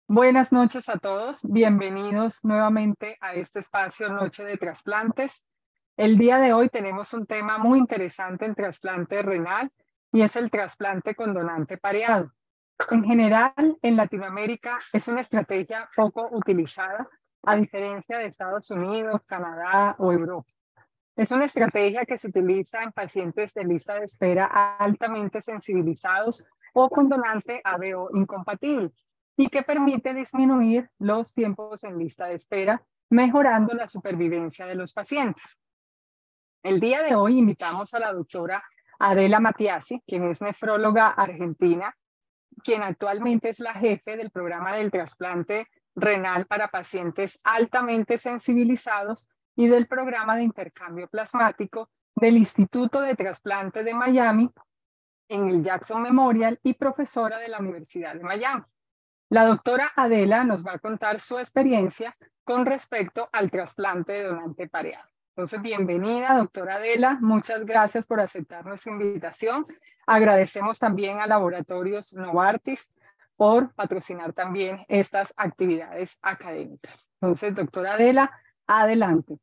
Buenas noches a todos, bienvenidos nuevamente a este espacio Noche de Trasplantes. El día de hoy tenemos un tema muy interesante en trasplante renal y es el trasplante con donante pareado. En general, en Latinoamérica es una estrategia poco utilizada, a diferencia de Estados Unidos, Canadá o Europa. Es una estrategia que se utiliza en pacientes de lista de espera altamente sensibilizados o con donante ABO incompatible y que permite disminuir los tiempos en lista de espera, mejorando la supervivencia de los pacientes. El día de hoy invitamos a la doctora Adela Matiasi, quien es nefróloga argentina, quien actualmente es la jefe del programa del trasplante renal para pacientes altamente sensibilizados y del programa de intercambio plasmático del Instituto de Trasplante de Miami en el Jackson Memorial y profesora de la Universidad de Miami. La doctora Adela nos va a contar su experiencia con respecto al trasplante de donante pareado. Entonces, bienvenida, doctora Adela. Muchas gracias por aceptar nuestra invitación. Agradecemos también a Laboratorios Novartis por patrocinar también estas actividades académicas. Entonces, doctora Adela, adelante.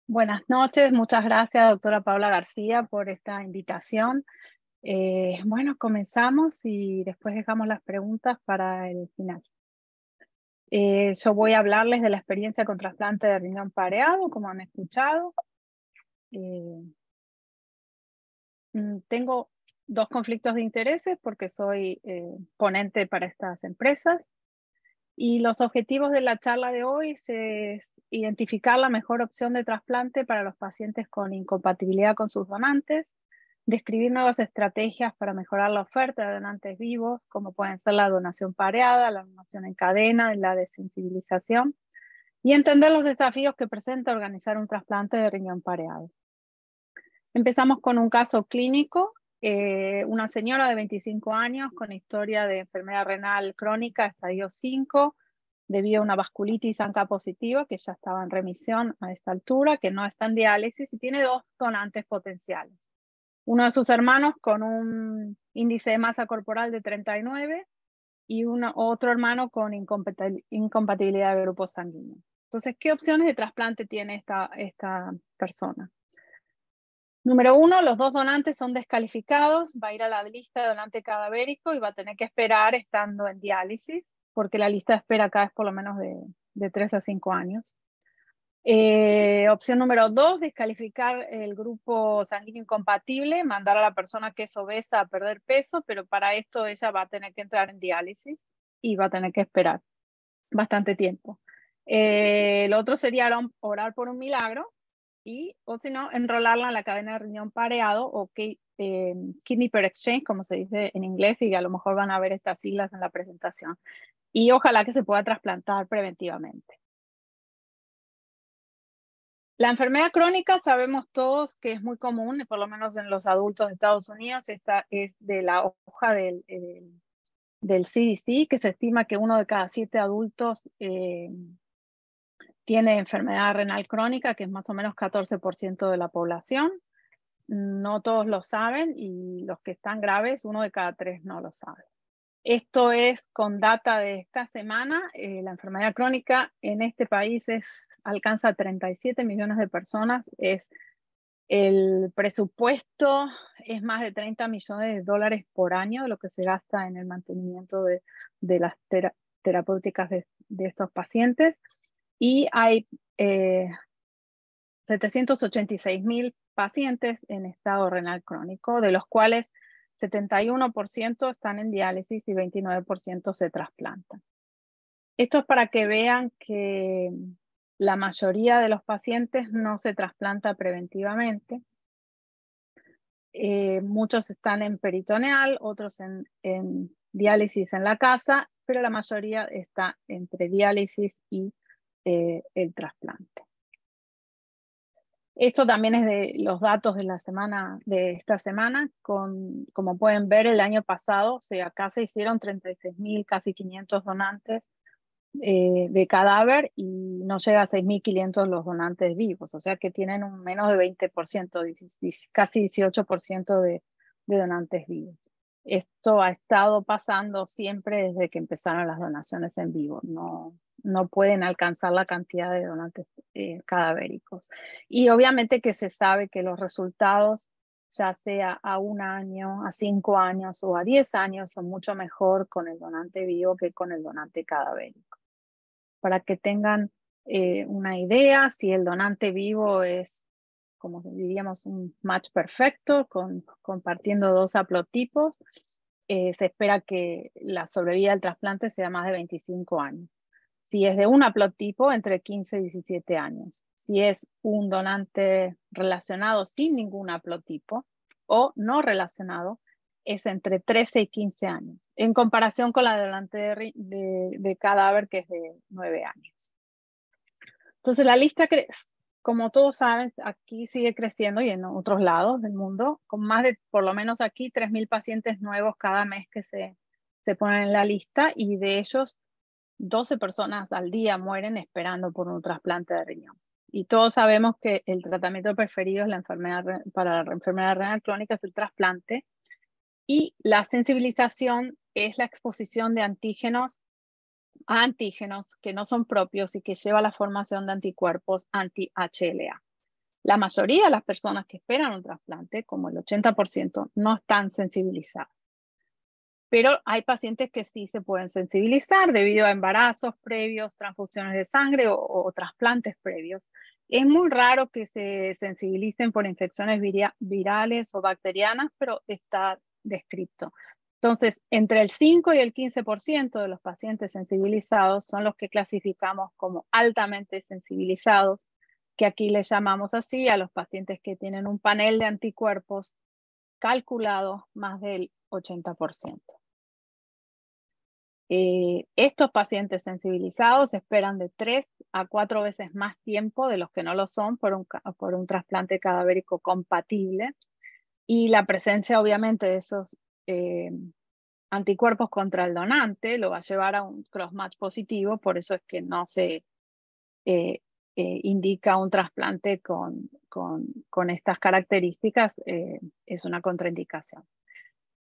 Buenas noches, muchas gracias, doctora Paula García, por esta invitación. Bueno, comenzamos y después dejamos las preguntas para el final. Yo voy a hablarles de la experiencia con trasplante de riñón pareado, como han escuchado. Tengo dos conflictos de intereses porque soy ponente para estas empresas. Y los objetivos de la charla de hoy es identificar la mejor opción de trasplante para los pacientes con incompatibilidad con sus donantes, describir nuevas estrategias para mejorar la oferta de donantes vivos, como pueden ser la donación pareada, la donación en cadena, la desensibilización, y entender los desafíos que presenta organizar un trasplante de riñón pareado. Empezamos con un caso clínico. Una señora de 25 años con historia de enfermedad renal crónica, estadio 5, debido a una vasculitis ANCA positiva, que ya estaba en remisión a esta altura, que no está en diálisis y tiene dos donantes potenciales. Uno de sus hermanos con un índice de masa corporal de 39 y otro hermano con incompatibilidad de grupo sanguíneo. Entonces, ¿qué opciones de trasplante tiene esta persona? Número 1, los dos donantes son descalificados, va a ir a la lista de donante cadavérico y va a tener que esperar estando en diálisis, porque la lista de espera acá es por lo menos de 3 a 5 años. Opción número 2, descalificar el grupo sanguíneo incompatible, mandar a la persona que es obesa a perder peso, pero para esto ella va a tener que entrar en diálisis y va a tener que esperar bastante tiempo. Lo otro sería orar por un milagro, o si no, enrolarla en la cadena de riñón pareado o kidney per exchange, como se dice en inglés, y a lo mejor van a ver estas siglas en la presentación. Y ojalá que se pueda trasplantar preventivamente. La enfermedad crónica sabemos todos que es muy común, por lo menos en los adultos de Estados Unidos. Esta es de la hoja del CDC, que se estima que 1 de cada 7 adultos tiene enfermedad renal crónica, que es más o menos 14% de la población. No todos lo saben y los que están graves, 1 de cada 3 no lo sabe. Esto es con data de esta semana. La enfermedad crónica en este país alcanza 37 millones de personas. El presupuesto es más de 30 millones de dólares por año de lo que se gasta en el mantenimiento de las terapéuticas de estos pacientes. Y hay 786,000 pacientes en estado renal crónico, de los cuales 71% están en diálisis y 29% se trasplantan. Esto es para que vean que la mayoría de los pacientes no se trasplanta preventivamente. Muchos están en peritoneal, otros en diálisis en la casa, pero la mayoría está entre diálisis y el trasplante. Esto también es de los datos de esta semana. Como pueden ver, el año pasado acá se hicieron 36,000, casi 500 donantes de cadáver y no llega a 6,500 los donantes vivos. O sea que tienen un menos de 20%, casi 18% de donantes vivos. Esto ha estado pasando siempre desde que empezaron las donaciones en vivo. No pueden alcanzar la cantidad de donantes cadavéricos. Y obviamente que se sabe que los resultados, ya sea a 1 año, a 5 años o a 10 años, son mucho mejor con el donante vivo que con el donante cadavérico. Para que tengan una idea, si el donante vivo es, como diríamos, un match perfecto, compartiendo 2 haplotipos, se espera que la sobrevida del trasplante sea más de 25 años. Si es de un haplotipo, entre 15 y 17 años. Si es un donante relacionado sin ningún haplotipo o no relacionado, es entre 13 y 15 años, en comparación con la de donante de cadáver, que es de 9 años. Entonces la lista, como todos saben, aquí sigue creciendo y en otros lados del mundo, con más de, por lo menos aquí, 3.000 pacientes nuevos cada mes que se ponen en la lista, y de ellos 12 personas al día mueren esperando por un trasplante de riñón. Y todos sabemos que el tratamiento preferido es para la enfermedad renal crónica es el trasplante, y la sensibilización es la exposición de antígenos a antígenos que no son propios y que lleva a la formación de anticuerpos anti-HLA. La mayoría de las personas que esperan un trasplante, como el 80%, no están sensibilizadas. Pero hay pacientes que sí se pueden sensibilizar debido a embarazos previos, transfusiones de sangre o trasplantes previos. Es muy raro que se sensibilicen por infecciones virales o bacterianas, pero está descrito. Entonces, entre el 5 y el 15% de los pacientes sensibilizados son los que clasificamos como altamente sensibilizados, que aquí les llamamos así a los pacientes que tienen un panel de anticuerpos calculado más del 80%. Estos pacientes sensibilizados esperan de 3 a 4 veces más tiempo de los que no lo son por un trasplante cadavérico compatible, y la presencia obviamente de esos anticuerpos contra el donante lo va a llevar a un crossmatch positivo. Por eso es que no se indica un trasplante con estas características, es una contraindicación.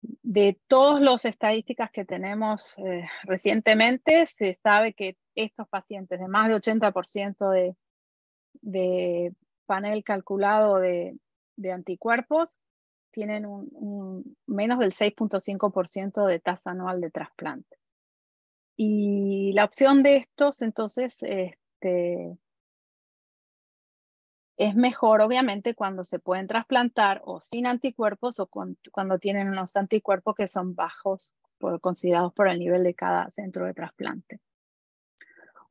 De todas las estadísticas que tenemos recientemente, se sabe que estos pacientes de más de 80% de panel calculado de anticuerpos tienen menos del 6.5% de tasa anual de trasplante. Y la opción de estos, entonces, es mejor, obviamente, cuando se pueden trasplantar o sin anticuerpos o cuando tienen unos anticuerpos que son bajos, considerados por el nivel de cada centro de trasplante.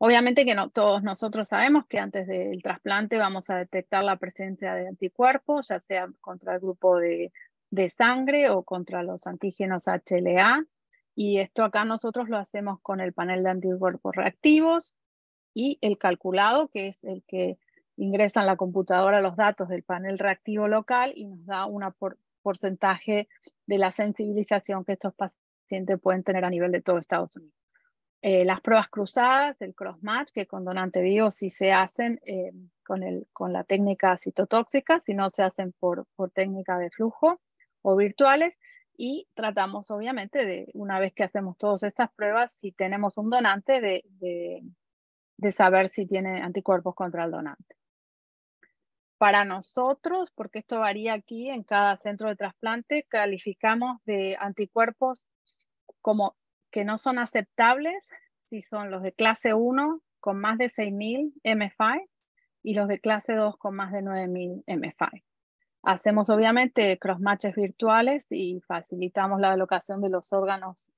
Obviamente que no todos nosotros sabemos que antes del trasplante vamos a detectar la presencia de anticuerpos, ya sea contra el grupo de sangre o contra los antígenos HLA. Y esto acá nosotros lo hacemos con el panel de anticuerpos reactivos y el calculado, que es el que ingresa en la computadora los datos del panel reactivo local y nos da un porcentaje de la sensibilización que estos pacientes pueden tener a nivel de todo Estados Unidos. Las pruebas cruzadas, el crossmatch, que con donante vivo sí se hacen con la técnica citotóxica, si no se hacen por técnica de flujo o virtuales, y tratamos obviamente de, una vez que hacemos todas estas pruebas, si tenemos un donante, de saber si tiene anticuerpos contra el donante. Para nosotros, porque esto varía aquí en cada centro de trasplante, calificamos de anticuerpos como que no son aceptables si son los de clase 1 con más de 6.000 M5 y los de clase 2 con más de 9.000 M5. Hacemos obviamente crossmatches virtuales y facilitamos la alocación de los órganos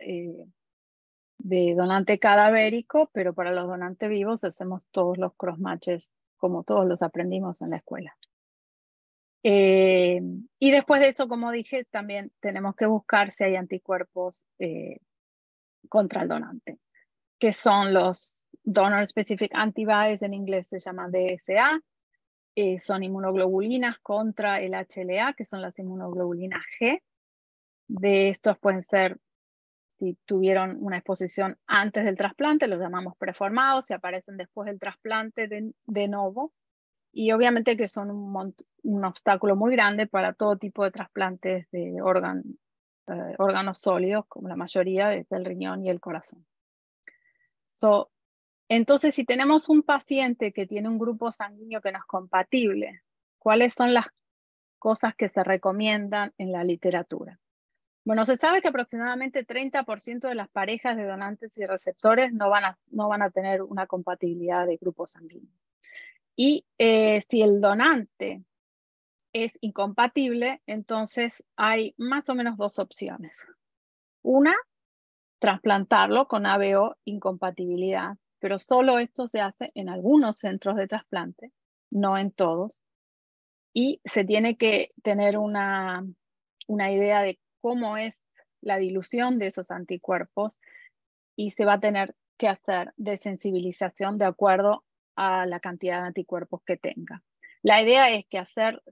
de donante cadavérico, pero para los donantes vivos hacemos todos los crossmatches como todos los aprendimos en la escuela. Y después de eso, como dije, también tenemos que buscar si hay anticuerpos contra el donante, que son los Donor Specific Antibodies, en inglés se llama DSA, son inmunoglobulinas contra el HLA, que son las inmunoglobulinas G. De estos pueden ser, si tuvieron una exposición antes del trasplante, los llamamos preformados, si aparecen después del trasplante de novo. Y obviamente que son un obstáculo muy grande para todo tipo de trasplantes de órganos órganos sólidos, como la mayoría es el riñón y el corazón. Entonces, si tenemos un paciente que tiene un grupo sanguíneo que no es compatible, ¿cuáles son las cosas que se recomiendan en la literatura? Bueno, se sabe que aproximadamente 30% de las parejas de donantes y receptores no van a tener una compatibilidad de grupo sanguíneo. Y si el donante es incompatible, entonces hay más o menos dos opciones. Una, trasplantarlo con ABO incompatibilidad, pero solo esto se hace en algunos centros de trasplante, no en todos. Y se tiene que tener una idea de cómo es la dilución de esos anticuerpos y se va a tener que hacer desensibilización de acuerdo a la cantidad de anticuerpos que tenga. La idea es que hacer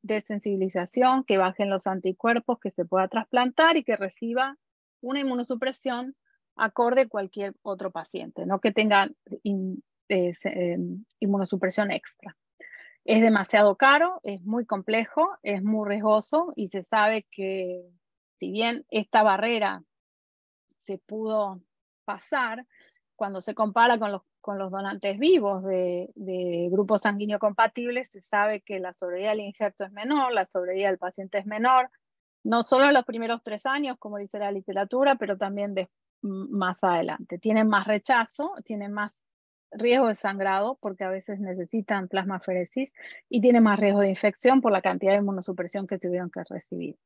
desensibilización, que bajen los anticuerpos, que se pueda trasplantar y que reciba una inmunosupresión acorde a cualquier otro paciente, no que tenga inmunosupresión extra. Es demasiado caro, es muy complejo, es muy riesgoso y se sabe que si bien esta barrera se pudo pasar, cuando se compara con los donantes vivos de grupos sanguíneos compatibles, se sabe que la sobrevida del injerto es menor, la sobrevida del paciente es menor, no solo en los primeros 3 años, como dice la literatura, pero también más adelante. Tienen más rechazo, tienen más riesgo de sangrado, porque a veces necesitan plasmaferesis, y tienen más riesgo de infección por la cantidad de inmunosupresión que tuvieron que recibir.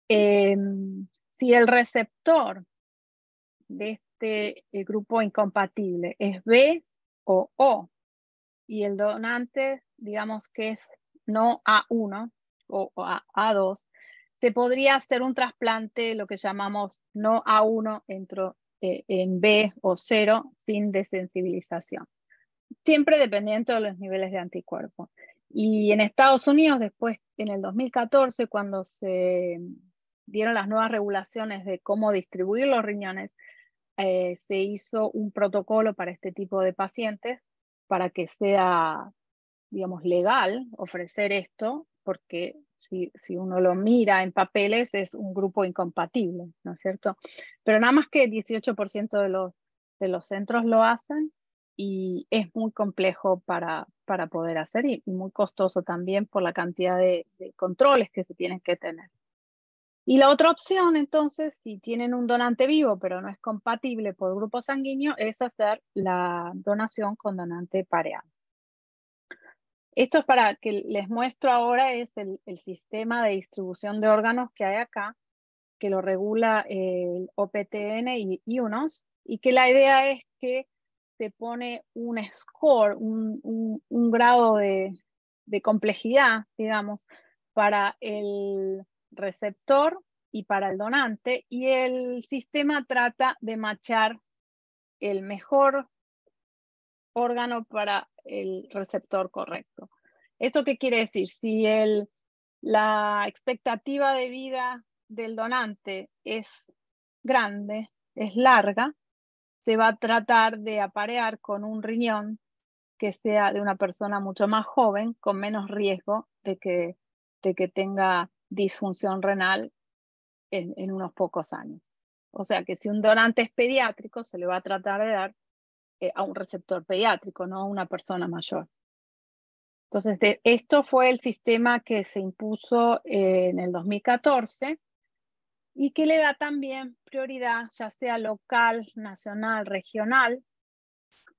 Si el receptor de este grupo incompatible es B o O, y el donante, digamos que es no A1 o A2, se podría hacer un trasplante, lo que llamamos no A1 en B o 0 sin desensibilización. Siempre dependiendo de los niveles de anticuerpos. Y en Estados Unidos, después, en el 2014, cuando se dieron las nuevas regulaciones de cómo distribuir los riñones, se hizo un protocolo para este tipo de pacientes para que sea, digamos, legal ofrecer esto, porque si uno lo mira en papeles es un grupo incompatible, ¿no es cierto? Pero nada más que 18% de los centros lo hacen y es muy complejo para poder hacer y muy costoso también por la cantidad de controles que se tienen que tener. Y la otra opción, entonces, si tienen un donante vivo pero no es compatible por grupo sanguíneo, es hacer la donación con donante pareado. Esto es para que les muestro ahora, es el sistema de distribución de órganos que hay acá, que lo regula el OPTN y UNOS, y que la idea es que se pone un score, un grado de complejidad, digamos, para el receptor y para el donante, y el sistema trata de matchar el mejor órgano para el receptor correcto. ¿Esto qué quiere decir? Si la expectativa de vida del donante es grande, es larga, se va a tratar de aparear con un riñón que sea de una persona mucho más joven, con menos riesgo de que tenga disfunción renal en unos pocos años. O sea que si un donante es pediátrico, se le va a tratar de dar a un receptor pediátrico, no a una persona mayor. Entonces, esto fue el sistema que se impuso en el 2014 y que le da también prioridad, ya sea local, nacional, regional,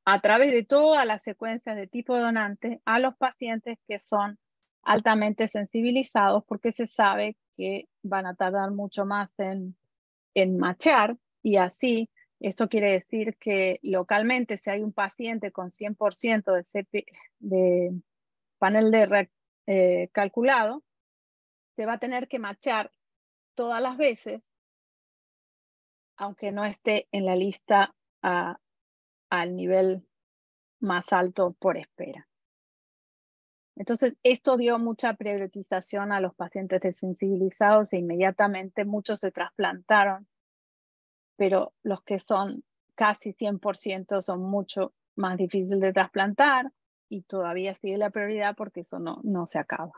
a través de todas las secuencias de tipo donante a los pacientes que son altamente sensibilizados, porque se sabe que van a tardar mucho más en matchar, y así esto quiere decir que localmente, si hay un paciente con 100% de panel de calculado, se va a tener que matchar todas las veces, aunque no esté en la lista al nivel más alto por espera. Entonces, esto dio mucha priorización a los pacientes desensibilizados e inmediatamente muchos se trasplantaron, pero los que son casi 100% son mucho más difíciles de trasplantar y todavía sigue la prioridad porque eso no se acaba.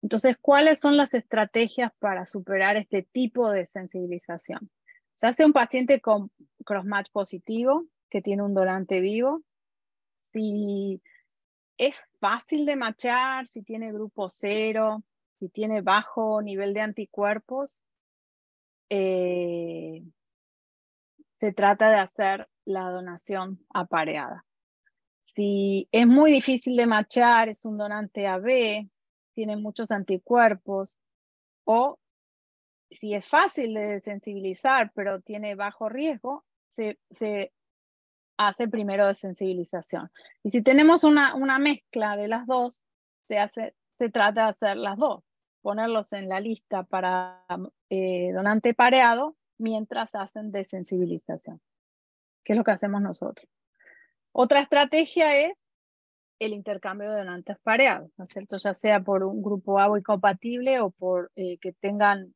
Entonces, ¿cuáles son las estrategias para superar este tipo de sensibilización? Ya sea un paciente con crossmatch positivo, que tiene un donante vivo, si es fácil de matchar, si tiene grupo 0, si tiene bajo nivel de anticuerpos, se trata de hacer la donación apareada. Si es muy difícil de matchar, es un donante AB, tiene muchos anticuerpos, o si es fácil de sensibilizar, pero tiene bajo riesgo, se hace primero de sensibilización. Y si tenemos una mezcla de las dos, se trata de hacer las dos, ponerlos en la lista para donante pareado mientras hacen desensibilización, que es lo que hacemos nosotros. Otra estrategia es el intercambio de donantes pareados, ¿no es cierto? Ya sea por un grupo A incompatible o por que tengan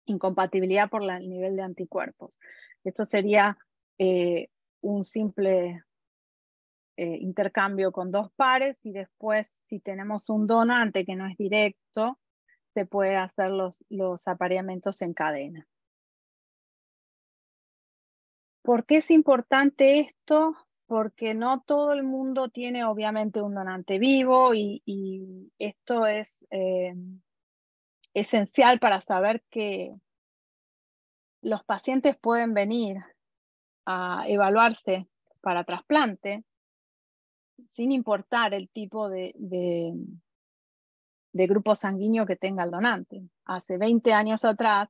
incompatibilidad por el nivel de anticuerpos. Esto sería un simple intercambio con dos pares, y después, si tenemos un donante que no es directo, se puede hacer los apareamientos en cadena. ¿Por qué es importante esto? Porque no todo el mundo tiene obviamente un donante vivo, y esto es esencial para saber que los pacientes pueden venir a evaluarse para trasplante sin importar el tipo de grupo sanguíneo que tenga el donante. Hace 20 años atrás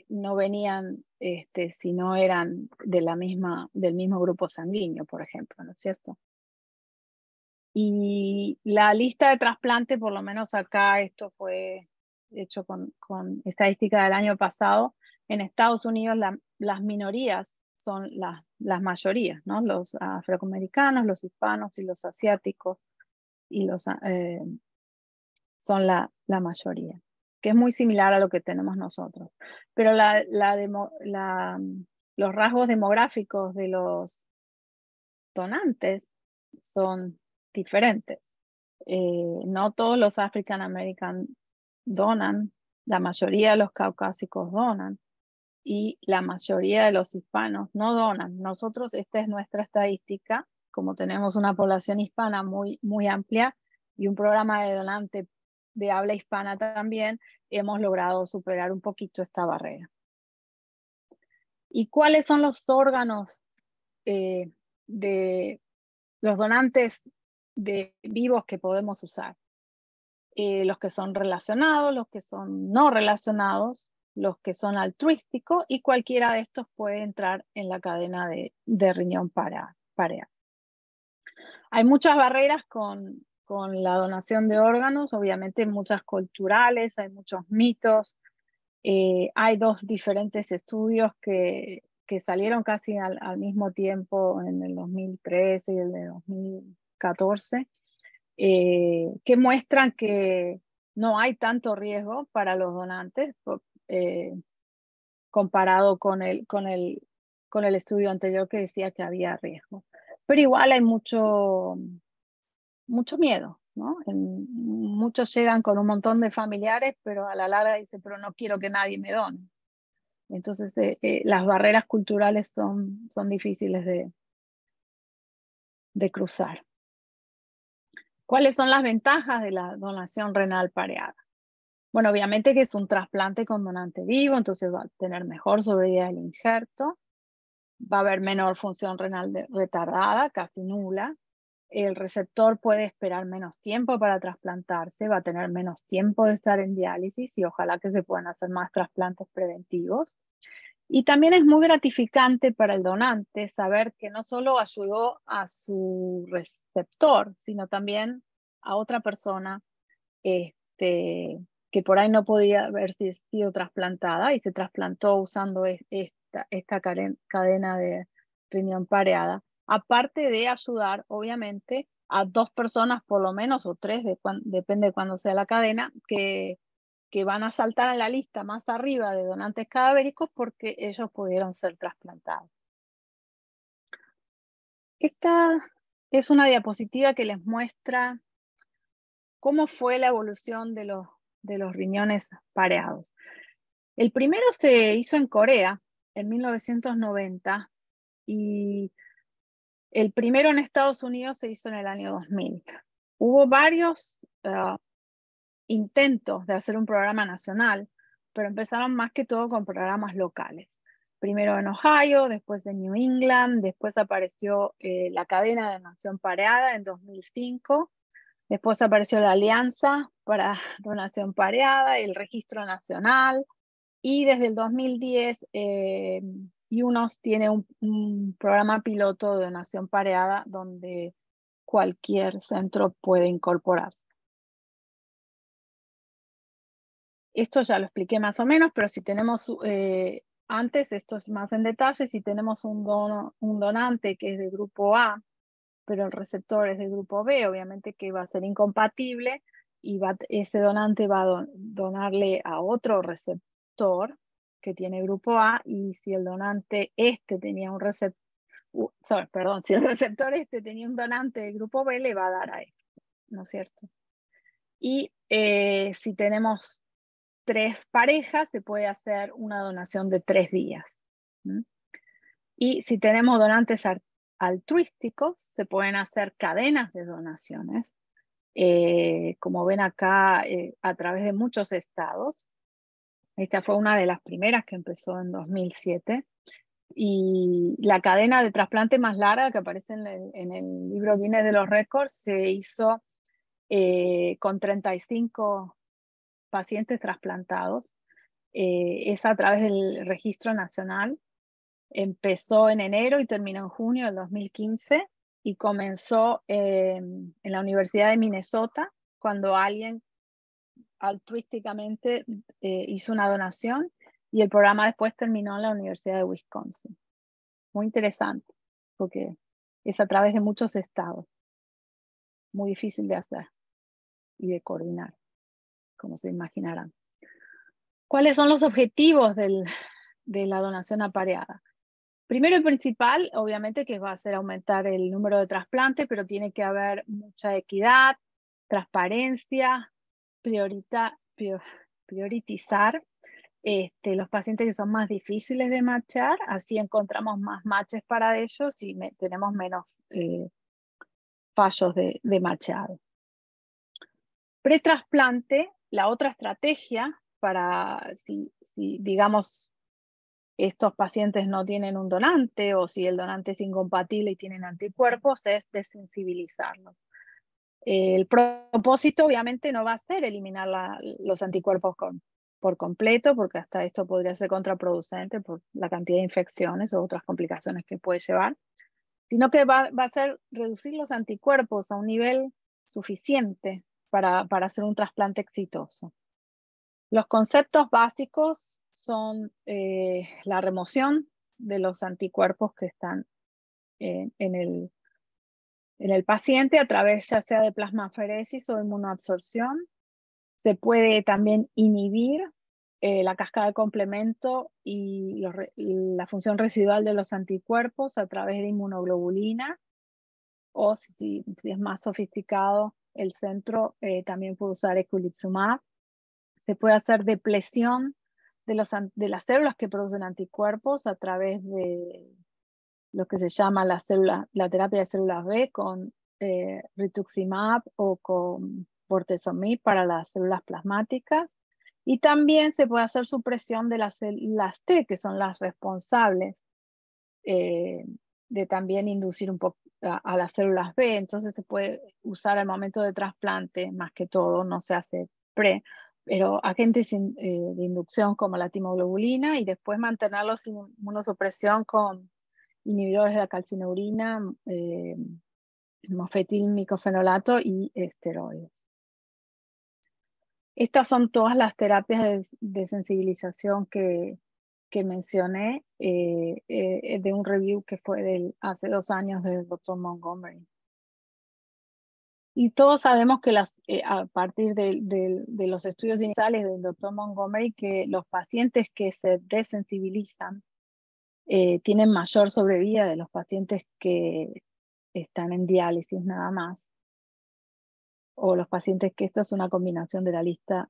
no venían si no eran del mismo grupo sanguíneo, por ejemplo, ¿no es cierto? Y la lista de trasplante, por lo menos acá, esto fue hecho con estadística del año pasado, en Estados Unidos las minorías son las mayorías, ¿no? Los afroamericanos, los hispanos y los asiáticos y son la mayoría, que es muy similar a lo que tenemos nosotros. Pero los rasgos demográficos de los donantes son diferentes. No todos los African American donan, la mayoría de los caucásicos donan, y la mayoría de los hispanos no donan. Nosotros, esta es nuestra estadística, como tenemos una población hispana muy, muy amplia y un programa de donante de habla hispana también, hemos logrado superar un poquito esta barrera. ¿Y cuáles son los órganos de los donantes vivos que podemos usar? Los que son relacionados, los que son no relacionados, los que son altruísticos, y cualquiera de estos puede entrar en la cadena de riñón pareado. Hay muchas barreras con la donación de órganos, obviamente muchas culturales, hay muchos mitos. Hay dos diferentes estudios que salieron casi al mismo tiempo, en el 2013 y el de 2014, que muestran que no hay tanto riesgo para los donantes comparado con el estudio anterior que decía que había riesgo. Pero igual hay mucho miedo, ¿no? Muchos llegan con un montón de familiares, pero a la larga dicen, pero no quiero que nadie me done. Entonces, las barreras culturales son difíciles de cruzar. ¿Cuáles son las ventajas de la donación renal pareada? Bueno, obviamente que es un trasplante con donante vivo, entonces va a tener mejor sobrevida del injerto, va a haber menor función renal retardada, casi nula. El receptor puede esperar menos tiempo para trasplantarse, va a tener menos tiempo de estar en diálisis, y ojalá que se puedan hacer más trasplantes preventivos. Y también es muy gratificante para el donante saber que no solo ayudó a su receptor, sino también a otra persona que por ahí no podía haber sido trasplantada y se trasplantó usando esta cadena de riñón pareada. Aparte de ayudar, obviamente, a dos personas por lo menos, o tres, depende de cuándo sea la cadena, que van a saltar a la lista más arriba de donantes cadavéricos porque ellos pudieron ser trasplantados. Esta es una diapositiva que les muestra cómo fue la evolución de los riñones pareados. El primero se hizo en Corea en 1990 y el primero en Estados Unidos se hizo en el año 2000. Hubo varios intentos de hacer un programa nacional, pero empezaron más que todo con programas locales. Primero en Ohio, después en New England, después apareció la cadena de donación pareada en 2005, después apareció la Alianza para Donación Pareada, el Registro Nacional, y desde el 2010 UNOS tiene un programa piloto de donación pareada donde cualquier centro puede incorporarse. Esto ya lo expliqué más o menos, pero si tenemos, antes, esto es más en detalle, si tenemos un donante que es de grupo A, pero el receptor es de grupo B, obviamente que va a ser incompatible y ese donante va a donarle a otro receptor que tiene grupo A, y si el donante tenía un receptor, si el receptor tenía un donante de grupo B, le va a dar a este, ¿no es cierto? Y si tenemos 3 parejas, se puede hacer una donación de 3 días. Y si tenemos donantes altruísticos, se pueden hacer cadenas de donaciones, como ven acá, a través de muchos estados. Esta fue una de las primeras que empezó en 2007. Y la cadena de trasplante más larga que aparece en el libro Guinness de los Récords se hizo con 35 pacientes trasplantados. Es a través del Registro Nacional. Empezó en enero y terminó en junio del 2015 y comenzó en la Universidad de Minnesota cuando alguien altruísticamente hizo una donación, y el programa después terminó en la Universidad de Wisconsin. Muy interesante porque es a través de muchos estados. Muy difícil de hacer y de coordinar, como se imaginarán. ¿Cuáles son los objetivos de la donación apareada? Primero y principal, obviamente, que va a ser aumentar el número de trasplantes, pero tiene que haber mucha equidad, transparencia, priorizar los pacientes que son más difíciles de matchar, así encontramos más matches para ellos y tenemos menos fallos de matchado. Pretrasplante, la otra estrategia para si digamos estos pacientes no tienen un donante o si el donante es incompatible y tienen anticuerpos, es desensibilizarlos. El propósito obviamente no va a ser eliminar los anticuerpos por completo, porque hasta esto podría ser contraproducente por la cantidad de infecciones o otras complicaciones que puede llevar, sino que va a ser reducir los anticuerpos a un nivel suficiente para hacer un trasplante exitoso. Los conceptos básicos son la remoción de los anticuerpos que están en el paciente a través ya sea de plasmaferesis o inmunoabsorción. Se puede también inhibir la cascada de complemento y la función residual de los anticuerpos a través de inmunoglobulina, o si es más sofisticado el centro, también puede usar eculizumab. Se puede hacer depresión de las células que producen anticuerpos a través de lo que se llama la terapia de células B con rituximab o con bortezomib para las células plasmáticas. Y también se puede hacer supresión de las células T, que son las responsables de también inducir un poco a las células B. Entonces se puede usar al momento de trasplante, más que todo, no se hace pero agentes de inducción como la timoglobulina, y después mantenerlos sin inmunosupresión con inhibidores de la calcineurina, mofetil-micofenolato y esteroides. Estas son todas las terapias de sensibilización que mencioné de un review que fue hace 2 años del Dr. Montgomery. Y todos sabemos que a partir de los estudios iniciales del Dr. Montgomery, que los pacientes que se desensibilizan tienen mayor sobrevida de los pacientes que están en diálisis nada más. o los pacientes que esto es una combinación de la lista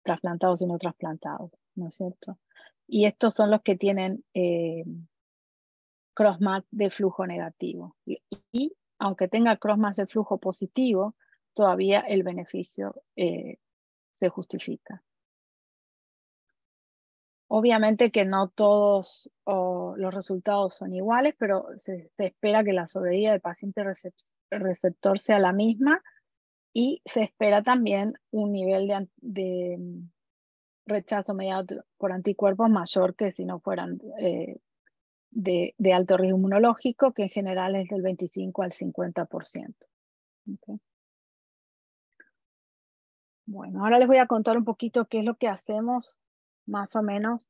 trasplantados y no trasplantados, ¿no es cierto? Y estos son los que tienen crossmatch de flujo negativo. Y aunque tenga crossmatch de flujo positivo, todavía el beneficio se justifica. Obviamente que no todos los resultados son iguales, pero se espera que la sobrevida del paciente receptor sea la misma y se espera también un nivel de rechazo mediado por anticuerpos mayor que si no fueran de alto riesgo inmunológico, que en general es del 25 al 50%. ¿Okay? Bueno, ahora les voy a contar un poquito qué es lo que hacemos más o menos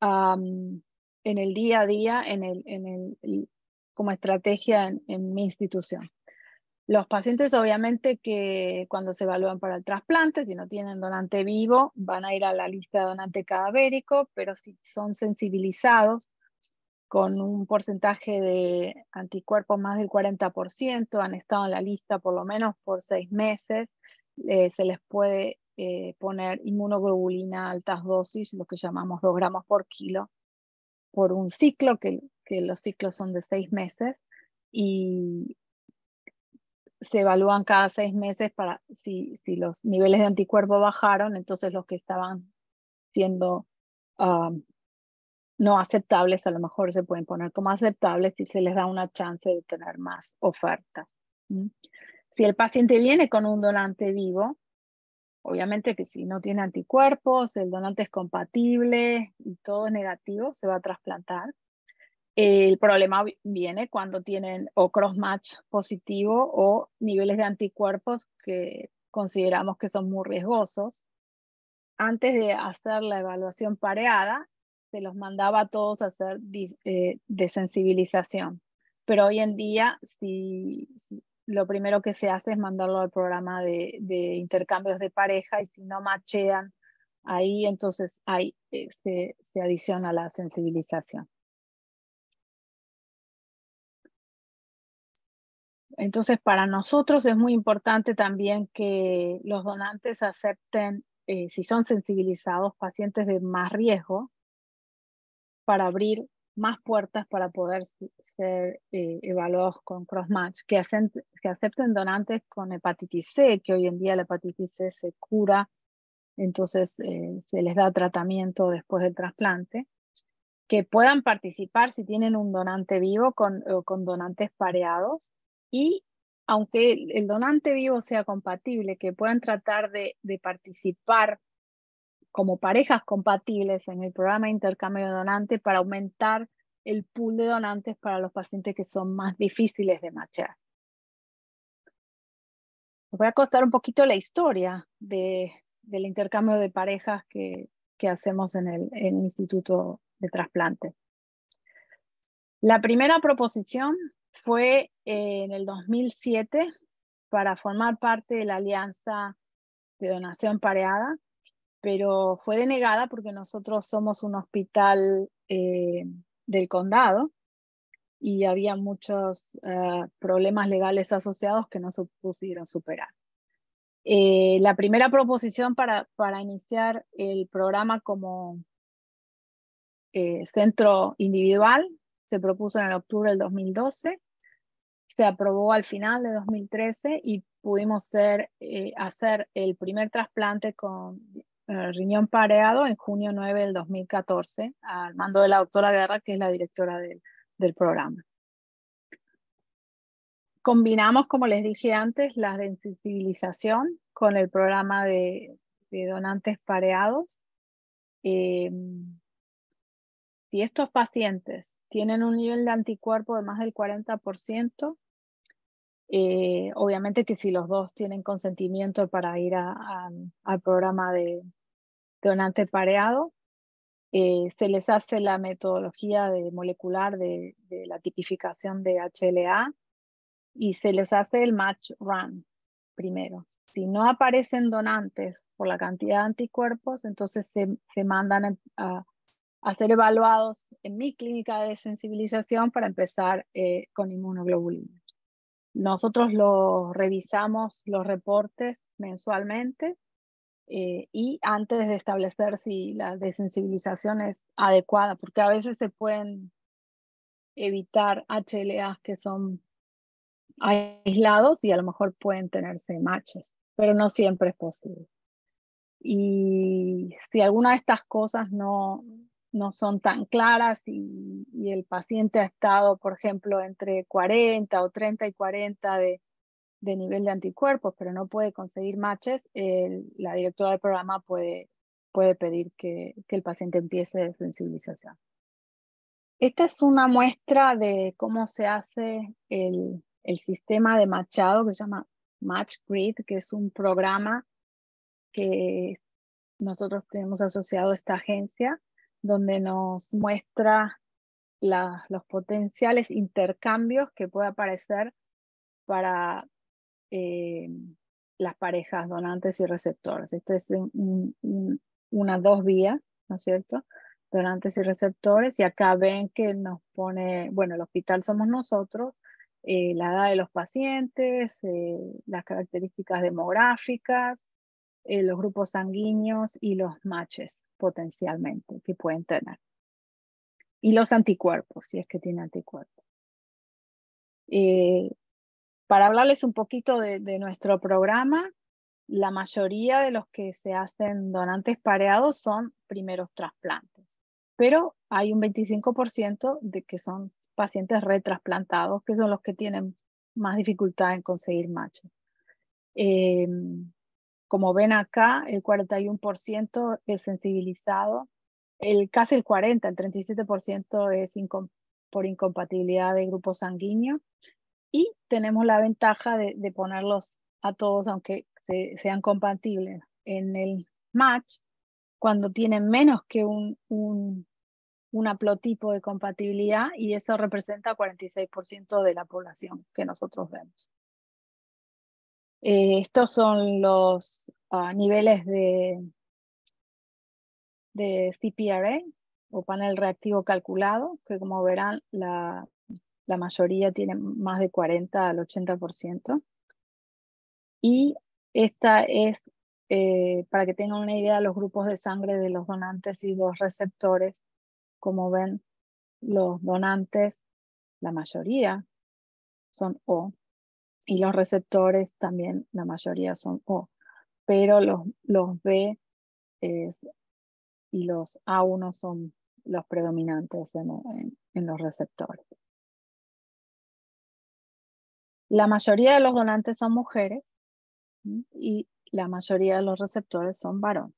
en el día a día, como estrategia en mi institución. Los pacientes obviamente que cuando se evalúan para el trasplante, si no tienen donante vivo, van a ir a la lista de donante cadavérico, pero si son sensibilizados con un porcentaje de anticuerpos más del 40%, han estado en la lista por lo menos por 6 meses, se les puede poner inmunoglobulina a altas dosis, lo que llamamos 2 gramos por kilo, por un ciclo, que los ciclos son de 6 meses, y se evalúan cada 6 meses para si los niveles de anticuerpo bajaron, entonces los que estaban siendo no aceptables, a lo mejor se pueden poner como aceptables si se les da una chance de tener más ofertas. Si el paciente viene con un donante vivo, obviamente que si no tiene anticuerpos, el donante es compatible y todo es negativo, se va a trasplantar. El problema viene cuando tienen o crossmatch positivo o niveles de anticuerpos que consideramos que son muy riesgosos. Antes de hacer la evaluación pareada, se los mandaba a todos a hacer desensibilización. Pero hoy en día, si lo primero que se hace es mandarlo al programa de intercambios de pareja, y si no machean ahí, entonces ahí se adiciona la sensibilización. Entonces, para nosotros es muy importante también que los donantes acepten, si son sensibilizados, pacientes de más riesgo, para abrir más puertas para poder ser evaluados con crossmatch, que acepten donantes con hepatitis C, que hoy en día la hepatitis C se cura, entonces se les da tratamiento después del trasplante, que puedan participar si tienen un donante vivo con donantes pareados, y aunque el donante vivo sea compatible, que puedan tratar de participar como parejas compatibles en el programa de intercambio de donantes para aumentar el pool de donantes para los pacientes que son más difíciles de matchar. Les voy a contar un poquito la historia del intercambio de parejas que hacemos en el Instituto de Trasplante. La primera proposición fue en el 2007 para formar parte de la Alianza de Donación Pareada, pero fue denegada porque nosotros somos un hospital del condado y había muchos problemas legales asociados que no se pudieron superar. La primera proposición para iniciar el programa como centro individual se propuso en el octubre del 2012, se aprobó al final de 2013 y pudimos hacer el primer trasplante con riñón pareado en junio 9 del 2014, al mando de la doctora Guerra, que es la directora del programa. Combinamos, como les dije antes, la sensibilización con el programa de donantes pareados. Si estos pacientes tienen un nivel de anticuerpo de más del 40%, obviamente que si los dos tienen consentimiento para ir al programa de donante pareado, se les hace la metodología molecular de la tipificación de HLA y se les hace el match run primero. Si no aparecen donantes por la cantidad de anticuerpos, entonces se mandan a ser evaluados en mi clínica de sensibilización para empezar con inmunoglobulina. Nosotros revisamos los reportes mensualmente y antes de establecer si la desensibilización es adecuada, porque a veces se pueden evitar HLAs que son aislados y a lo mejor pueden tenerse matches, pero no siempre es posible. Y si alguna de estas cosas no son tan claras y el paciente ha estado, por ejemplo, entre 40 o 30 y 40 de nivel de anticuerpos, pero no puede conseguir matches, la directora del programa puede pedir que el paciente empiece desensibilización. Esta es una muestra de cómo se hace el sistema de matchado que se llama MatchGrid, que es un programa que nosotros tenemos asociado a esta agencia, donde nos muestra los potenciales intercambios que puede aparecer para las parejas donantes y receptores. Este es una dos vías, ¿no es cierto? Donantes y receptores, y acá ven que nos pone, bueno, el hospital somos nosotros, la edad de los pacientes, las características demográficas, los grupos sanguíneos y los matches potencialmente que pueden tener. Y los anticuerpos, si es que tiene anticuerpos. Para hablarles un poquito de nuestro programa, la mayoría de los que se hacen donantes pareados son primeros trasplantes, pero hay un 25% de que son pacientes retrasplantados, que son los que tienen más dificultad en conseguir matches. Como ven acá, el 41% es sensibilizado, casi el 40%, el 37% es por incompatibilidad de grupo sanguíneo, y tenemos la ventaja de ponerlos a todos, aunque sean compatibles, en el match, cuando tienen menos que un haplotipo de compatibilidad, y eso representa 46% de la población que nosotros vemos. Estos son los niveles de CPRA, o panel reactivo calculado, que como verán, la mayoría tiene más de 40 al 80%. Y esta es, para que tengan una idea, los grupos de sangre de los donantes y los receptores. Como ven, los donantes, la mayoría son O, y los receptores también, la mayoría son O, pero los B y los A1 son los predominantes en los receptores. La mayoría de los donantes son mujeres, ¿sí? Y la mayoría de los receptores son varones.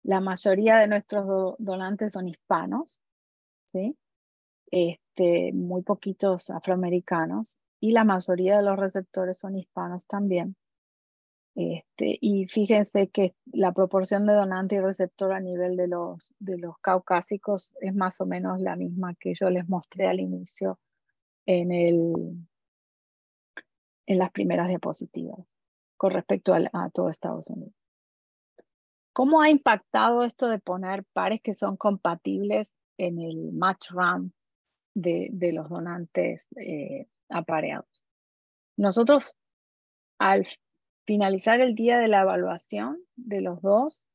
La mayoría de nuestros donantes son hispanos, ¿sí? Muy poquitos afroamericanos, y la mayoría de los receptores son hispanos también. Y fíjense que la proporción de donante y receptor a nivel de los caucásicos es más o menos la misma que yo les mostré al inicio en las primeras diapositivas, con respecto a todo Estados Unidos. ¿Cómo ha impactado esto de poner pares que son compatibles en el match run de los donantes apareados? Nosotros, al finalizar el día de la evaluación de los dos,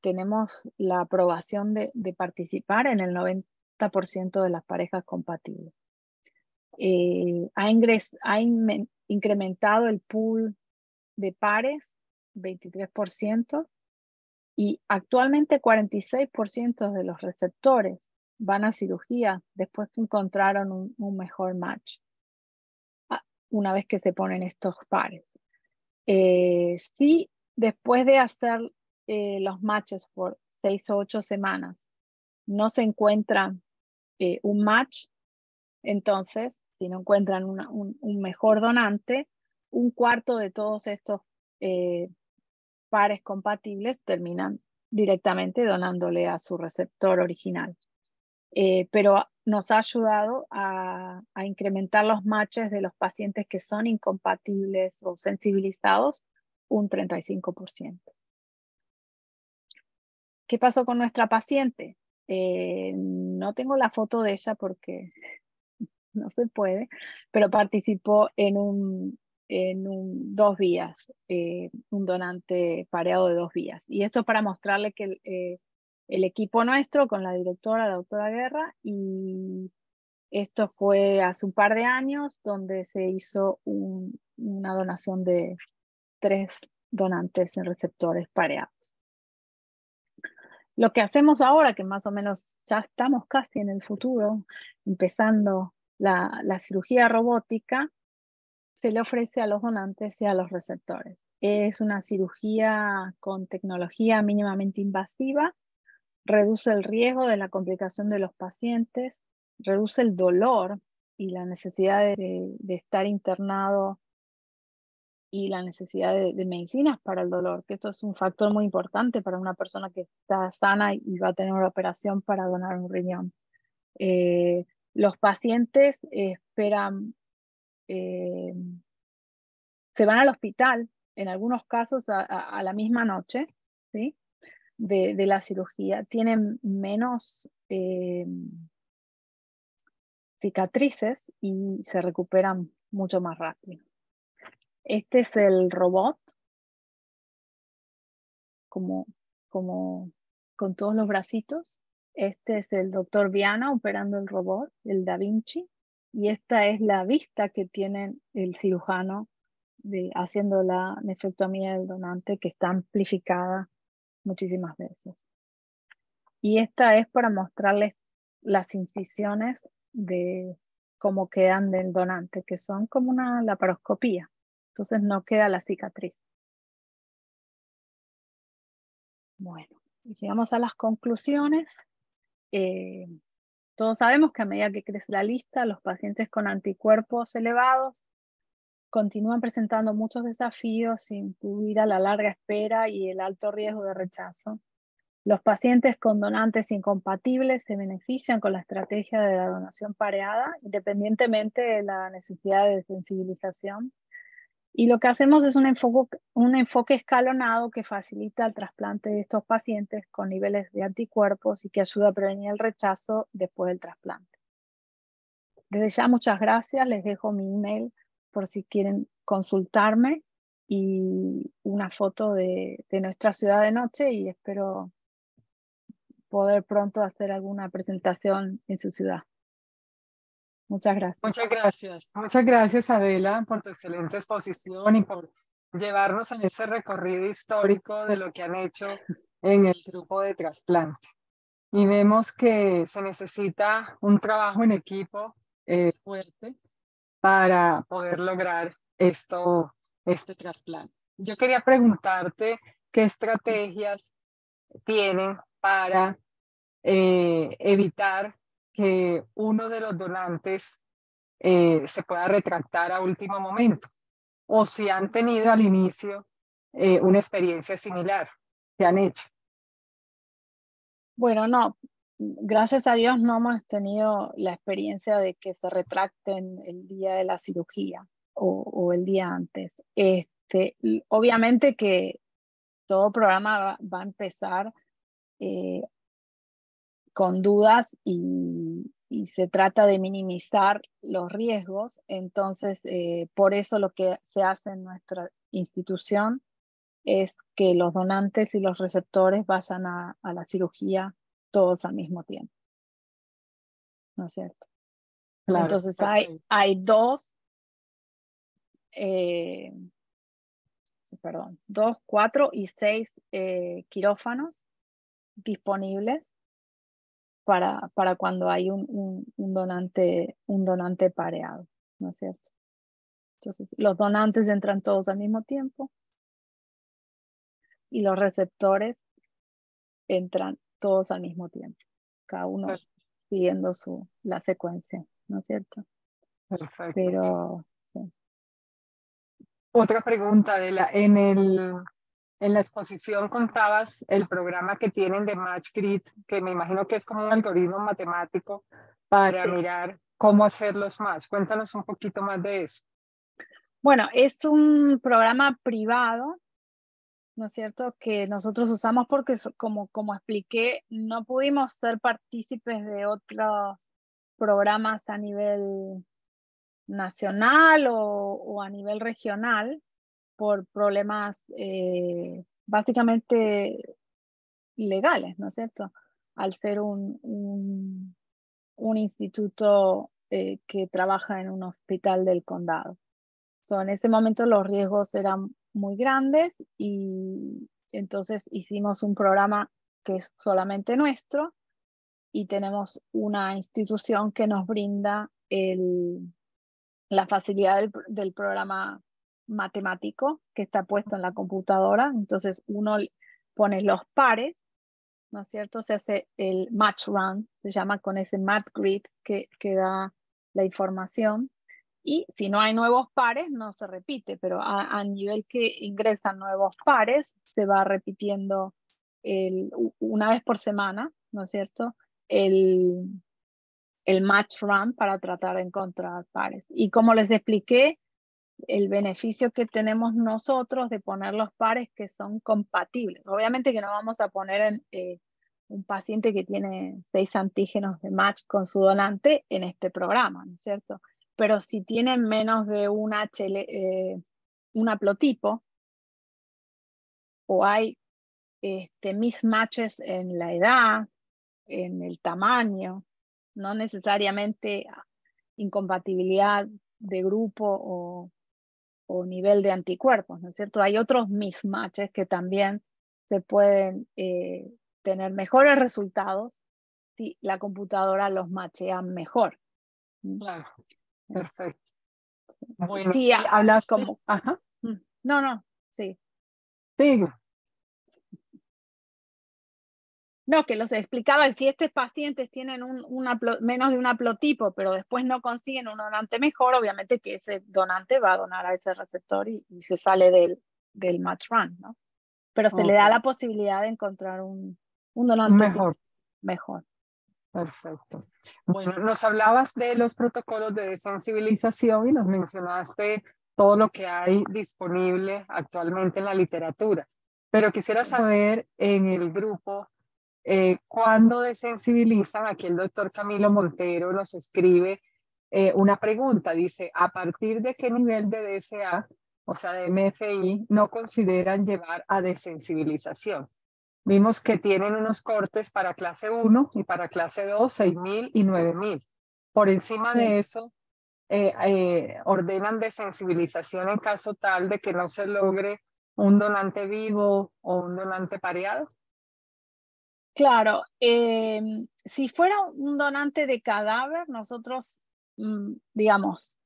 tenemos la aprobación de participar en el 90% de las parejas compatibles. Ha incrementado el pool de pares 23%, y actualmente 46% de los receptores van a cirugía después que encontraron un mejor match, una vez que se ponen estos pares. Si después de hacer los matches por 6 o 8 semanas no se encuentra un match, entonces, si no encuentran un mejor donante, un cuarto de todos estos pares compatibles terminan directamente donándole a su receptor original. Pero nos ha ayudado a incrementar los matches de los pacientes que son incompatibles o sensibilizados un 35%. ¿Qué pasó con nuestra paciente? No tengo la foto de ella porque no se puede, pero participó en 2 vías, un donante pareado de 2 vías. Y esto para mostrarle que el equipo nuestro, con la directora, la doctora Guerra, y esto fue hace un par de años, donde se hizo una donación de 3 donantes en receptores pareados. Lo que hacemos ahora, que más o menos ya estamos casi en el futuro, empezando la cirugía robótica, se le ofrece a los donantes y a los receptores. Es una cirugía con tecnología mínimamente invasiva, reduce el riesgo de la complicación de los pacientes, reduce el dolor y la necesidad de estar internado y la necesidad de medicinas para el dolor, que esto es un factor muy importante para una persona que está sana y va a tener una operación para donar un riñón. Los pacientes esperan, se van al hospital, en algunos casos a la misma noche, ¿sí? de la cirugía, tienen menos cicatrices y se recuperan mucho más rápido. Este es el robot, como con todos los bracitos. Este es el doctor Viana operando el robot, el Da Vinci, y esta es la vista que tiene el cirujano haciendo la nefrectomía del donante, que está amplificada muchísimas veces. Y esta es para mostrarles las incisiones de cómo quedan del donante, que son como una laparoscopía. Entonces no queda la cicatriz. Bueno, llegamos a las conclusiones. Todos sabemos que a medida que crece la lista, los pacientes con anticuerpos elevados continúan presentando muchos desafíos, incluida la larga espera y el alto riesgo de rechazo. Los pacientes con donantes incompatibles se benefician con la estrategia de la donación pareada, independientemente de la necesidad de sensibilización. Y lo que hacemos es un enfoque escalonado que facilita el trasplante de estos pacientes con niveles de anticuerpos y que ayuda a prevenir el rechazo después del trasplante. Desde ya, muchas gracias. Les dejo mi email por si quieren consultarme y una foto de nuestra ciudad de noche, y espero poder pronto hacer alguna presentación en su ciudad. Muchas gracias. Muchas gracias. Muchas gracias, Adela, por tu excelente exposición y por llevarnos en ese recorrido histórico de lo que han hecho en el grupo de trasplante. Y vemos que se necesita un trabajo en equipo fuerte para poder lograr este trasplante. Yo quería preguntarte qué estrategias tienen para evitar que uno de los donantes se pueda retractar a último momento, o si han tenido al inicio una experiencia similar que han hecho. Bueno, no, gracias a Dios no hemos tenido la experiencia de que se retracten el día de la cirugía o el día antes. Obviamente que todo programa va a empezar con dudas y se trata de minimizar los riesgos. Entonces, por eso lo que se hace en nuestra institución es que los donantes y los receptores vayan a la cirugía todos al mismo tiempo. ¿No es cierto? Claro, entonces hay 2, 4 y 6 quirófanos disponibles para cuando hay un donante pareado, ¿no es cierto? Entonces, los donantes entran todos al mismo tiempo y los receptores entran todos al mismo tiempo, cada uno siguiendo la secuencia, ¿no es cierto? perfecto. Pero, sí. Otra pregunta, Adela, en la exposición contabas el programa que tienen de MatchGrid, que me imagino que es como un algoritmo matemático para Sí. mirar cómo hacer los match. Cuéntanos un poquito más de eso. Bueno, es un programa privado, ¿no es cierto?, que nosotros usamos porque, como expliqué, no pudimos ser partícipes de otros programas a nivel nacional o a nivel regional por problemas básicamente legales, ¿no es cierto? Al ser un instituto que trabaja en un hospital del condado. En ese momento los riesgos eran muy grandes y entonces hicimos un programa que es solamente nuestro y tenemos una institución que nos brinda la facilidad del programa matemático que está puesto en la computadora. Entonces uno pone los pares, ¿no es cierto? Se hace el match run, se llama, con ese match grid que da la información. Y si no hay nuevos pares, no se repite, pero a nivel que ingresan nuevos pares, se va repitiendo una vez por semana, ¿no es cierto? El match run para tratar de encontrar pares. Y como les expliqué, el beneficio que tenemos nosotros de poner los pares que son compatibles. Obviamente que no vamos a poner un paciente que tiene 6 antígenos de match con su donante en este programa, ¿no es cierto? Pero si tienen menos de un haplotipo o hay mismatches en la edad, en el tamaño, no necesariamente incompatibilidad de grupo o nivel de anticuerpos, ¿no es cierto? Hay otros mismatches que también se pueden tener mejores resultados si la computadora los machea mejor. Claro, perfecto. Bueno, Sí, y hablaste, como... ajá, No, sí. sí, No, que los explicaba, si estos pacientes tienen menos de un haplotipo, pero después no consiguen un donante mejor, obviamente que ese donante va a donar a ese receptor y se sale del match run, ¿no? Pero se le da la ok, posibilidad de encontrar un donante mejor, mejor. perfecto. Bueno, nos hablabas de los protocolos de desensibilización y nos mencionaste todo lo que hay disponible actualmente en la literatura, pero quisiera Sí. saber en el grupo cuándo desensibilizan. Aquí el doctor Camilo Montero nos escribe una pregunta, dice, ¿a partir de qué nivel de DSA, o sea, de MFI, no consideran llevar a desensibilización? Vimos que tienen unos cortes para clase 1 y para clase 2, 6.000 y 9.000. Por encima Sí. de eso, ordenan desensibilización en caso tal de que no se logre un donante vivo o un donante pareado. Claro, si fuera un donante de cadáver, nosotros, digamos,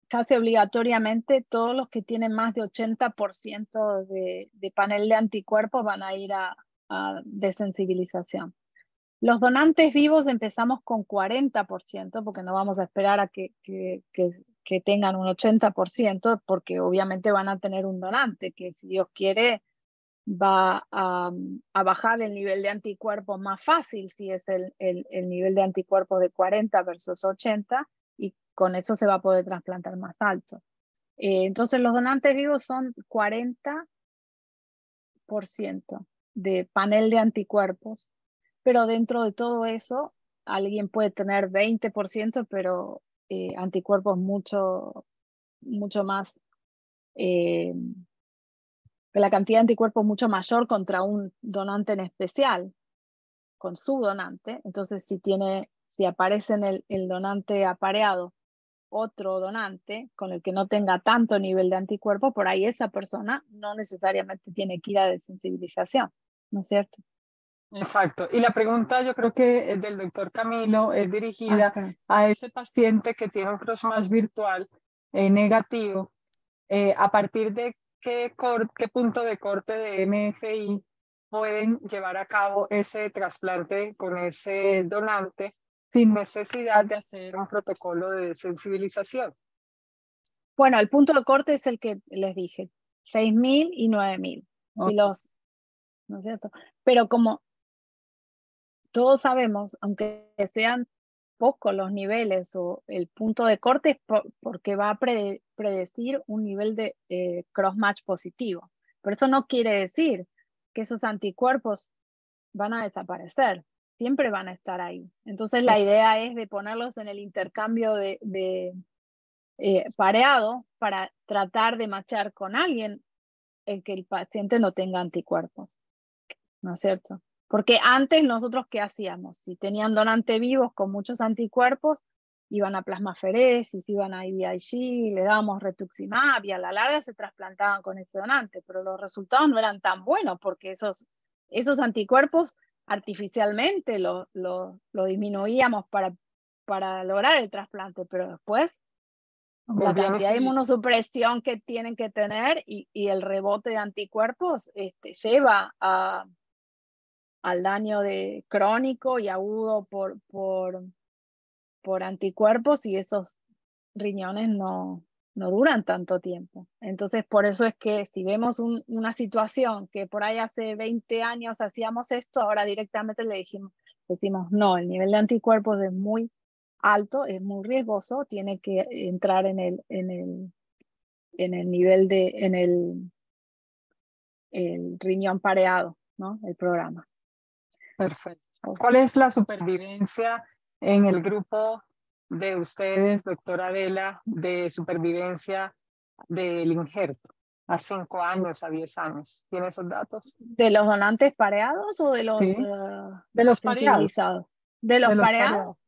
casi obligatoriamente todos los que tienen más de 80% de panel de anticuerpos van a ir a desensibilización. Los donantes vivos empezamos con 40%, porque no vamos a esperar a que tengan un 80%, porque obviamente van a tener un donante que, si Dios quiere, va a bajar el nivel de anticuerpos más fácil si es el nivel de anticuerpos de 40 versus 80, y con eso se va a poder trasplantar más alto. Entonces los donantes vivos son 40% de panel de anticuerpos, pero dentro de todo eso alguien puede tener 20%, pero anticuerpos mucho más, la cantidad de anticuerpos mucho mayor contra un donante en especial, con su donante. Entonces, si aparece en el donante apareado otro donante con el que no tenga tanto nivel de anticuerpo, por ahí esa persona no necesariamente tiene que ir a desensibilización, ¿no es cierto? Exacto. Y la pregunta, yo creo que del doctor Camilo, es dirigida Acá. a ese paciente que tiene un crossmatch virtual negativo. ¿A partir de qué punto de corte de MFI pueden llevar a cabo ese trasplante con ese donante sin necesidad de hacer un protocolo de sensibilización? Bueno, el punto de corte es el que les dije, 6.000 y 9.000. Si Ok. los, ¿no es cierto? Pero como todos sabemos, aunque sean pocos los niveles o el punto de corte, es porque va a predecir un nivel de cross-match positivo. Pero eso no quiere decir que esos anticuerpos van a desaparecer. siempre van a estar ahí. Entonces la idea es de ponerlos en el intercambio pareado para tratar de matchar con alguien en que el paciente no tenga anticuerpos, ¿no es cierto? Porque antes nosotros, ¿qué hacíamos? Si tenían donantes vivos con muchos anticuerpos, iban a plasmaferesis, iban a IVIG, le dábamos rituximab y a la larga se trasplantaban con ese donante, pero los resultados no eran tan buenos porque esos anticuerpos artificialmente lo disminuíamos para lograr el trasplante, pero después la cantidad de inmunosupresión que tienen que tener y el rebote de anticuerpos lleva al daño crónico y agudo por anticuerpos, y esos riñones no duran tanto tiempo. Entonces, por eso es que si vemos una situación que por ahí hace 20 años hacíamos esto, ahora directamente decimos, no, el nivel de anticuerpos es muy alto, es muy riesgoso, tiene que entrar en el nivel el riñón pareado, ¿no? El programa. Perfecto. ¿Cuál es la supervivencia en el grupo de ustedes, doctora Adela, de supervivencia del injerto a 5 años, a 10 años? ¿Tiene esos datos? ¿De los donantes pareados o de los, sí, de los sensibilizados? De los pareados.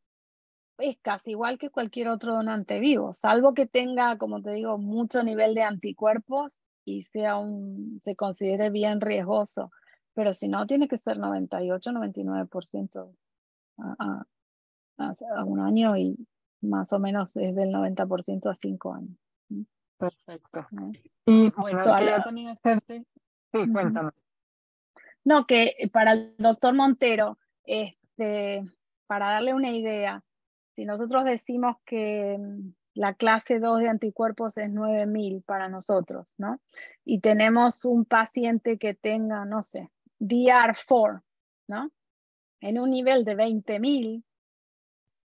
Es casi igual que cualquier otro donante vivo, salvo que tenga, como te digo, mucho nivel de anticuerpos y se considere bien riesgoso. Pero si no, tiene que ser 98-99% a un año, y más o menos es del 90% a 5 años. Perfecto. Y bueno, quería también hacerte... Sí, cuéntame. No, que para el doctor Montero, para darle una idea, si nosotros decimos que la clase 2 de anticuerpos es 9.000 para nosotros, ¿no? Y tenemos un paciente que tenga, no sé, DR4, ¿no? En un nivel de 20.000,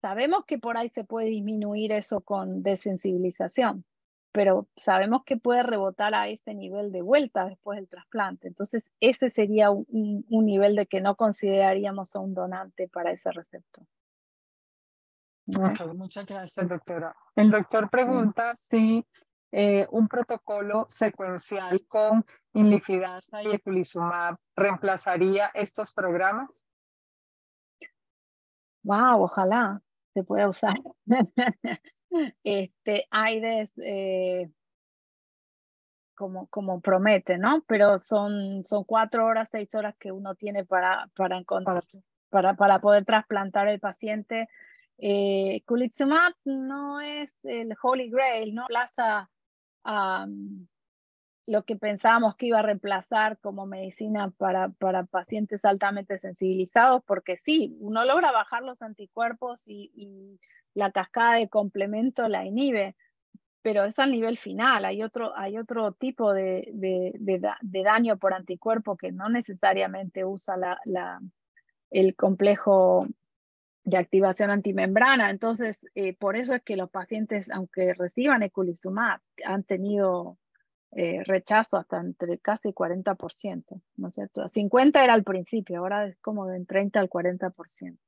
sabemos que por ahí se puede disminuir eso con desensibilización, pero sabemos que puede rebotar a ese nivel de vuelta después del trasplante. Entonces, ese sería un nivel de que no consideraríamos a un donante para ese receptor. Okay, muchas gracias, doctora. El doctor pregunta si un protocolo secuencial con inlifidasa y eculizumab reemplazaría estos programas. Wow, ojalá se pueda usar. AIDS como promete, ¿no? Pero son 4 horas, 6 horas que uno tiene para poder trasplantar el paciente. Eculizumab no es el Holy Grail, no reemplaza lo que pensábamos que iba a reemplazar como medicina para pacientes altamente sensibilizados, porque sí, uno logra bajar los anticuerpos y la cascada de complemento la inhibe, pero es al nivel final. Hay otro tipo de daño por anticuerpo que no necesariamente usa el complejo de activación antimembrana. Entonces, por eso es que los pacientes, aunque reciban eculizumab, han tenido rechazo hasta entre casi 40%, ¿no es cierto? 50 era al principio, ahora es como de 30 al 40%.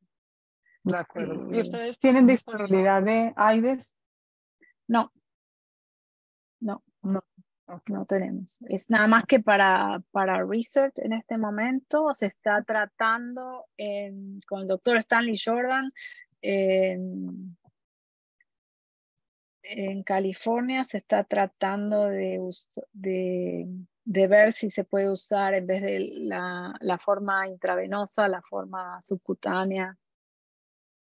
De acuerdo. ¿Y ustedes tienen disponibilidad de AIDS? No. Okay. No tenemos. Es nada más que para research en este momento. Se está tratando con el doctor Stanley Jordan en California. Se está tratando de ver si se puede usar, en vez de la forma intravenosa, la forma subcutánea,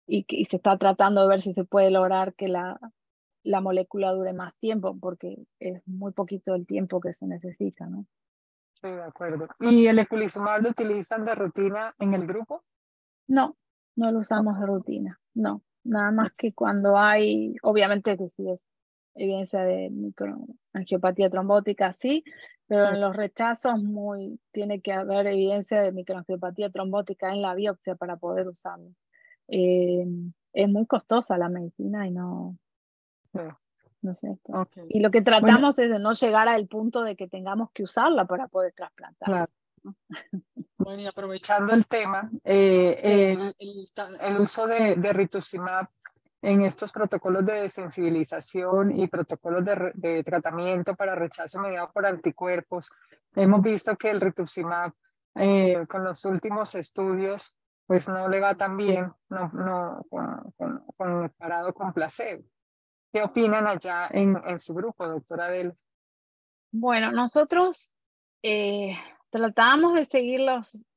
y se está tratando de ver si se puede lograr que la molécula dure más tiempo, porque es muy poquito el tiempo que se necesita, ¿no? Sí, de acuerdo. ¿Y el eculizumab lo utilizan de rutina en el grupo? No lo usamos de rutina, no. Nada más que cuando hay, obviamente que sí es evidencia de microangiopatía trombótica, sí, pero en los rechazos tiene que haber evidencia de microangiopatía trombótica en la biopsia para poder usarlo. Es muy costosa la medicina y no sé esto. Okay. Y lo que tratamos es de no llegar al punto de que tengamos que usarla para poder trasplantar. Claro. Bueno, y aprovechando el tema, Sí. el uso de rituximab en estos protocolos de desensibilización y protocolos de tratamiento para rechazo mediado por anticuerpos, hemos visto que el rituximab con los últimos estudios pues no le va tan bien, comparado con placebo. ¿Qué opinan allá en su grupo, doctora Adela? Bueno, nosotros tratamos de seguir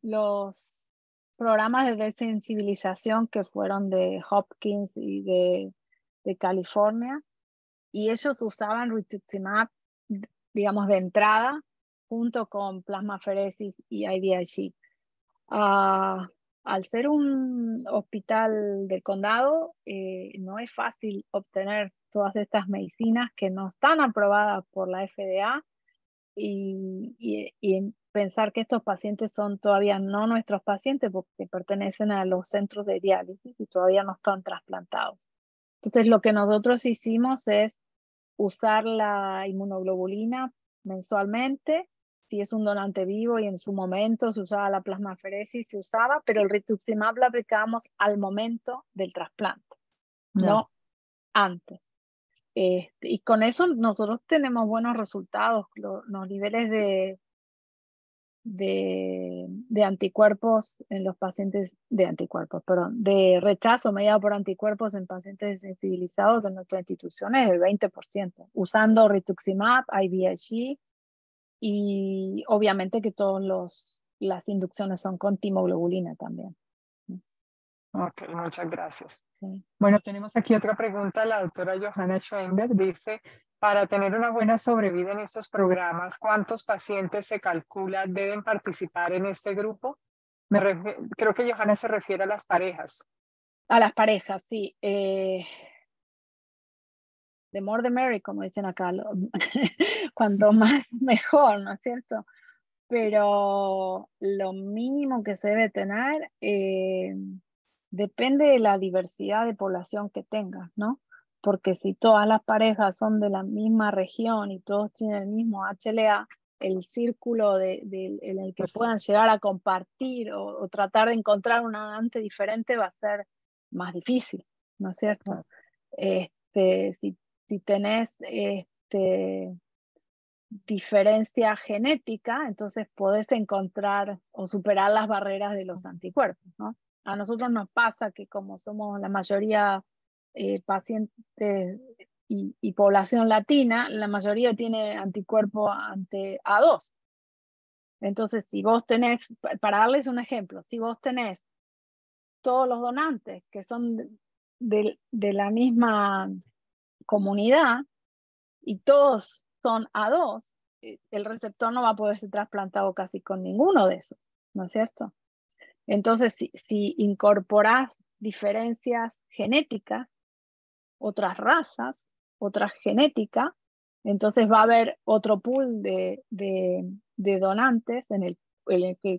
los programas de desensibilización que fueron de Hopkins y de California, y ellos usaban rituximab, digamos, de entrada, junto con plasmaferesis y IVIG. Ah, al ser un hospital del condado, no es fácil obtener todas estas medicinas que no están aprobadas por la FDA y en pensar que estos pacientes son todavía no nuestros pacientes porque pertenecen a los centros de diálisis y todavía no están trasplantados. Entonces, lo que nosotros hicimos es usar la inmunoglobulina mensualmente. Si es un donante vivo y en su momento se usaba la plasmaferesis, se usaba, pero el rituximab lo aplicábamos al momento del trasplante, Ya. no antes. Y con eso nosotros tenemos buenos resultados. Los niveles de anticuerpos en los pacientes, de anticuerpos, perdón, de rechazo mediado por anticuerpos en pacientes sensibilizados en nuestra institución es del 20%, usando rituximab, IVIG, y obviamente que las inducciones son con timoglobulina también. Ok, muchas gracias. Sí. Bueno, tenemos aquí otra pregunta. La doctora Johanna Schoenberg dice, para tener una buena sobrevida en estos programas, ¿cuántos pacientes se calcula deben participar en este grupo? Creo que Johanna se refiere a las parejas. A las parejas, sí. The more the merry, como dicen acá. Cuanto más, mejor, ¿no es cierto? Pero lo mínimo que se debe tener depende de la diversidad de población que tengas, ¿no? Porque si todas las parejas son de la misma región y todos tienen el mismo HLA, el círculo en el que Pues, puedan llegar a compartir o tratar de encontrar un donante diferente va a ser más difícil, ¿no es cierto? Si tenés diferencia genética, entonces podés encontrar o superar las barreras de los anticuerpos, ¿no? A nosotros nos pasa que como somos la mayoría pacientes y población latina, la mayoría tiene anticuerpo ante A2. Entonces, si vos tenés, para darles un ejemplo, si vos tenés todos los donantes que son de la misma comunidad y todos son A2, el receptor no va a poder ser trasplantado casi con ninguno de esos, ¿no es cierto? Entonces, si incorporás diferencias genéticas, otras razas, otra genética, entonces va a haber otro pool de donantes en el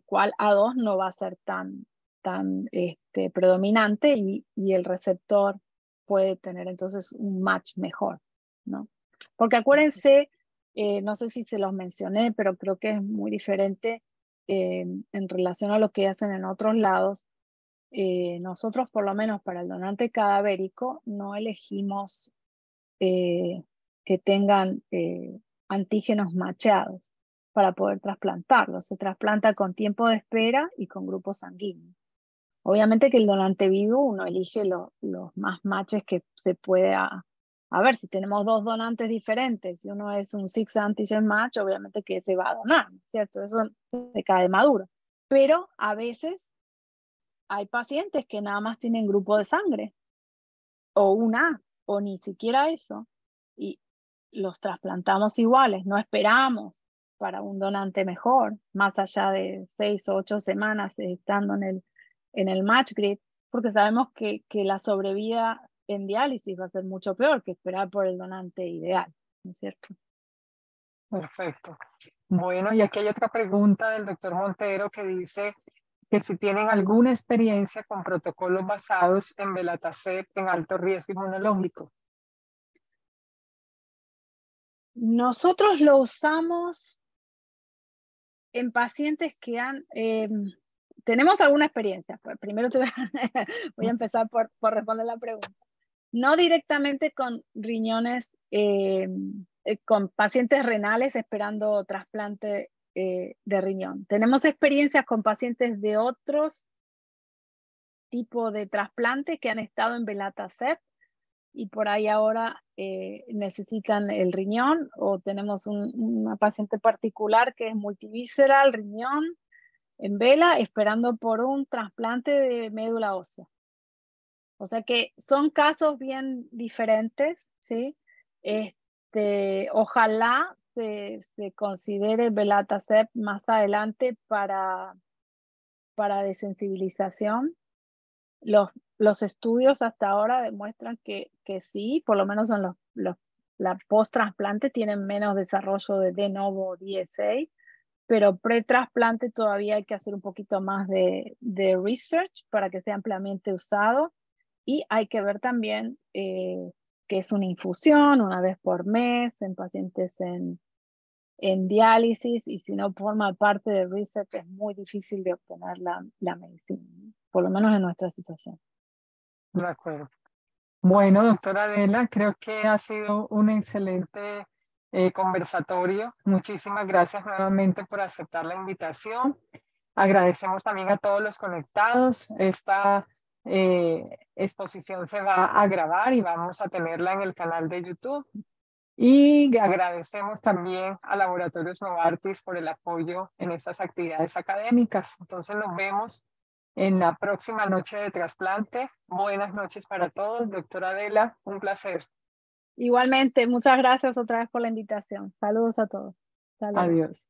cual A2 no va a ser tan predominante y el receptor puede tener entonces un match mejor, ¿no? Porque acuérdense, no sé si se los mencioné, pero creo que es muy diferente en relación a lo que hacen en otros lados. Nosotros, por lo menos para el donante cadavérico, no elegimos que tengan antígenos macheados para poder trasplantarlos. Se trasplanta con tiempo de espera y con grupos sanguíneos. Obviamente que el donante vivo uno elige los más matches que se pueda. A ver, si tenemos dos donantes diferentes y uno es un 6 antigen match, obviamente que se va a donar, ¿cierto? Eso se cae maduro. Pero a veces hay pacientes que nada más tienen grupo de sangre o una o ni siquiera eso y los trasplantamos iguales, no esperamos para un donante mejor, más allá de 6 o 8 semanas estando en el match grid, porque sabemos que la sobrevida en diálisis va a ser mucho peor que esperar por el donante ideal, ¿no es cierto? perfecto. Bueno, y aquí hay otra pregunta del doctor Montero que dice que si tienen alguna experiencia con protocolos basados en Belatacept en alto riesgo inmunológico. Nosotros lo usamos en pacientes que tenemos alguna experiencia. Pues primero voy a empezar por responder la pregunta. No directamente con riñones, con pacientes renales esperando trasplante de riñón. Tenemos experiencias con pacientes de otros tipos de trasplantes que han estado en Belatacept y por ahí ahora necesitan el riñón, o tenemos una paciente particular que es multivisceral, riñón, en vela, esperando por un trasplante de médula ósea. O sea que son casos bien diferentes, ¿sí? Ojalá se considere Belatacept más adelante para desensibilización. Los estudios hasta ahora demuestran que sí, por lo menos en la post-trasplante tienen menos desarrollo de novo DSA, pero pre-trasplante todavía hay que hacer un poquito más de research para que sea ampliamente usado. Y hay que ver también que es una infusión una vez por mes en pacientes en diálisis, y si no forma parte del research es muy difícil de obtener la medicina, por lo menos en nuestra situación. De acuerdo. Bueno, doctora Adela, creo que ha sido un excelente conversatorio. Muchísimas gracias nuevamente por aceptar la invitación. Agradecemos también a todos los conectados. Esta exposición se va a grabar y vamos a tenerla en el canal de YouTube. Y agradecemos también a Laboratorios Novartis por el apoyo en estas actividades académicas. Entonces nos vemos en la próxima noche de trasplante. Buenas noches para todos. Doctora Adela, un placer. Igualmente, muchas gracias otra vez por la invitación. Saludos a todos. Hasta luego. Adiós.